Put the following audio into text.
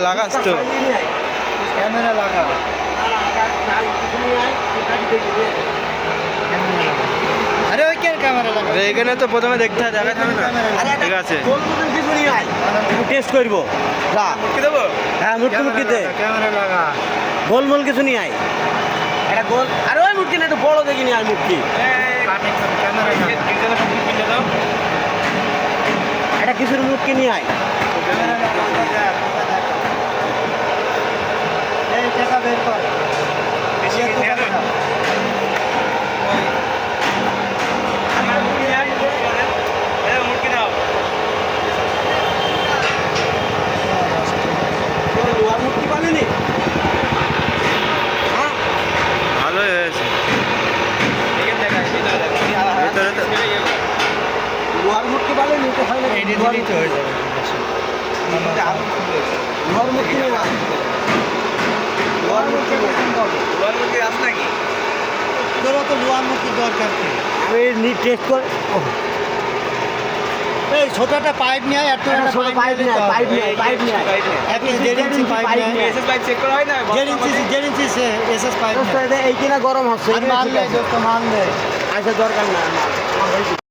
লাগাস তো ক্যামেরা লাগা আরে ওই কে ক্যামেরা লাগা এখানে তো প্রথমে দেখতে হয় দেখা যাবে না ঠিক আছে কিছু নিয়ে আয় টেস্ট করবো যা কি দেবো হ্যাঁ মুটকি দে ক্যামেরা লাগা গোলমোল কিছু নিয়ে আয় একটা গোল আরে ওই মুটকি না একটু বড় দেখি নিয়ে আয় মুটকি ক্যামেরা একটা কিছুর মুটকি নিয়ে আয় এই টাকা বের কর লোহার মুটকি পালিনি হ্যাঁ ভালোই হয়েছে ভিতরে তো লোহার মুটকি পালিনি তো হয় না লোহার এডিট হয়ে যাবে লোহার মুটকি নিয়ে আয় লোহার মুটকি তোরা তো লোয়ার মুখী দরকার কি আমি টেস্ট কর এই ছোটটা পাইপ নিয়ে আয় একটু একটা ছোট পাইপ নিয়ে আয়, পাইপ নিয়ে আয়। একটা দেড় ইঞ্চি পাইপ নিয়ে দেড় ইঞ্চি এসএস পাইপ এই কিনা গরম হচ্ছে আর মাল দে দোস্ত মাল দে আচ্ছা দরকার না